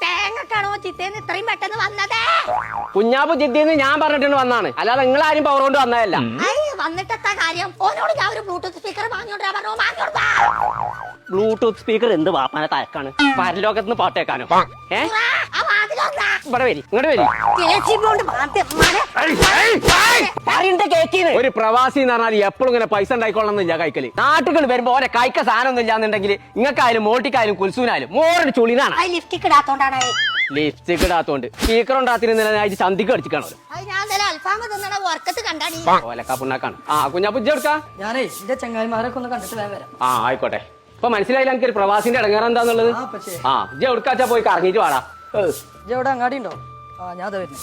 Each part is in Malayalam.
തേങ്ങക്കാണോ ചിത്തേന്ന് ഇത്രയും പെട്ടെന്ന് വന്നതേ? കുഞ്ഞാപ്പു ജിദ്ദിന്ന് ഞാൻ പറഞ്ഞിട്ട് വന്നാണ്, അല്ലാതെ നിങ്ങളാരും പവർ കൊണ്ട് വന്നതല്ല. വന്നിട്ടെത്താ കാര്യം? ഓനോട് ഞാൻ ഒരു ബ്ലൂടൂത്ത് സ്പീക്കർ വാങ്ങിയോണ്ടാ പറഞ്ഞു. വാങ്ങിയോടാ. ബ്ലൂടൂത്ത് സ്പീക്കർ എന്ത് വാപ്പാന തഴക്കാണ്? പരലോകത്ത് നിന്ന് പാട്ടേക്കാനോ? ഇവിടെ വരി, ഇങ്ങോട്ട് വരി. ഒരു പ്രവാസി എന്ന് പറഞ്ഞാൽ എപ്പോഴും ഇങ്ങനെ പൈസ ഉണ്ടായിക്കൊള്ളണമെന്നില്ല കൈക്കല്. നാട്ടുകൾ വരുമ്പോ ഓരോ കൈക്ക സാധനം ഒന്നും ഇല്ലാന്നുണ്ടെങ്കിൽ ഇങ്ങക്കായാലും മോട്ടിക്കായാലും കുൽസൂനായാലും മോറൊരു ചുളിനാണ്. ലിഫ്റ്റിക്ക് ഇടാത്തോണ്ടാണ്. Lipstick ഇടാത്തോണ്ട് speaker ഉണ്ടാത്തിരുന്നില്ല ചന്തിക്ക് അടിച്ചിക്കാണോ? ഓലക്കാ പുണ്ണാക്കാണ്. ആ കുഞ്ഞാപ്പു ഇജ്ജ് എടുക്കാ. ഞാനേ എന്റെ ചങ്ങായിമാരൊക്കെ ഒന്ന് കണ്ടിട്ട് വേഗം വരാം. ആ ആയിക്കോട്ടെ. ഇപ്പൊ മനസ്സിലായില്ല എനിക്ക് ഒരു പ്രവാസിന്റെ ഇടങ്ങേറ എന്താന്നുള്ളത്. ആ ഇജ്ജ് എവിടുക്കാച്ചാ പോയി കറങ്ങിട്ട് വാടാ. ഇജ്ജ് എവിടെ അങ്ങാടി ഉണ്ടോ? ആ ഞാൻ വരുന്നു.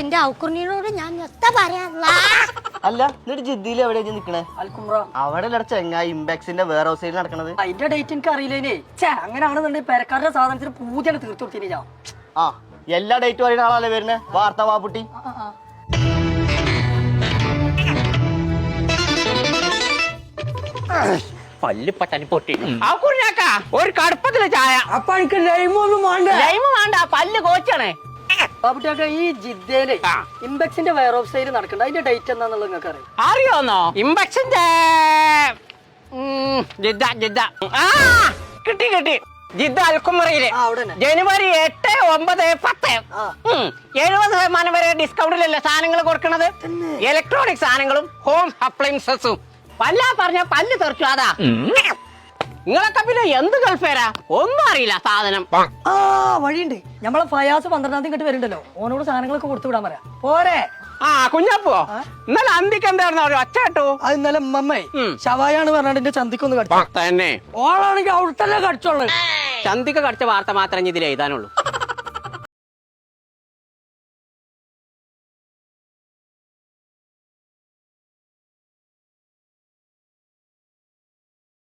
എന്റെ ഔക്കുറിനോട് ഞാൻ എത്താ പറയാ. അല്ല എന്നിട്ട് ജിദ്ദിയിൽ എവിടെയാ നിക്കണേ? അൽക്കുമ്ര അവിടെ ചെങ്ങായി ഇംബാക്സിന്റെ വേറെ ഹൗസിൽ നടക്കണത്. അതിന്റെ ഡേറ്റ് എനിക്ക് അറിയില്ലേനേ. അങ്ങനെയാണെന്നുണ്ടെങ്കിൽ പെരക്കാരുടെ സാധനത്തിന് പൂജയാണ് തീർത്തു കൊടുത്തിനി ഞാൻ. ആ എല്ലാ ഡേറ്റ് പറയുന്ന ആളല്ലേ വരുന്നേ? വാർത്ത വാപ്പുട്ടി. പല്ലിപ്പട്ടനി പൊട്ടി. ഒരു കടുപ്പത്തിലെ ചായ. അപ്പൊ എനിക്ക് ലൈമൊന്നും വേണ്ട. ലൈമ് വേണ്ട, പല്ല് കോച്ചാണേ. ബാബുട്ടിയൊക്കെ ഈ ജിദ്ദയിലെ ഇംബെക്സിന്റെ വെയർ ഓഫ് സെയിൽ നടക്കണ്ട. അതിന്റെ ഡേറ്റ് എന്താന്നുള്ളത് നിങ്ങൾക്ക് അറിയാം? അറിയോന്നോ? ഇംബെക്സിന്റെ കിട്ടി കിട്ടി. ജിദ്ദ അൽക്കുമറയില് ജനുവരി 8, 9, 10 70% വരെ ഡിസ്കൗണ്ടിലല്ലേ സാധനങ്ങൾ കൊടുക്കണത്. ഇലക്ട്രോണിക് സാധനങ്ങളും ഹോം അപ്ലയൻസസും. പല്ലാ പറഞ്ഞ പല്ല് തെറിച്ചു. അതാ നിങ്ങളൊക്കെ പിന്നെ എന്ത് ഗൾഫേരാ ഒന്നും അറിയില്ല സാധനം. ആ വഴിയുണ്ട്. നമ്മളെ ഫയാസ് 12-ാം തീയതി ഇങ്ങോട്ട് വരുന്നുണ്ടല്ലോ. ഓനോട് സാധനങ്ങളൊക്കെ കൊടുത്തു വിടാൻ പറയാം. പോരെ? ആ കുഞ്ഞപ്പോ ഇന്നലെ അന്തിക്ക് എന്തായിരുന്നു ഒരു ഒച്ച കേട്ടു? അത് ഇന്നലെ ഉമ്മമ്മേ ഷവായാണ് പറഞ്ഞാണ്ട് എന്റെ ചന്തിക്കൊന്ന് കടിച്ചു. തന്നെ ഓളാണെങ്കിൽ അവിടെ തന്നെ കടിച്ചോളൂ. ചന്തിക്ക് കടിച്ച വാർത്ത മാത്രമേ ഇതിൽ എഴുതാനുള്ളൂ.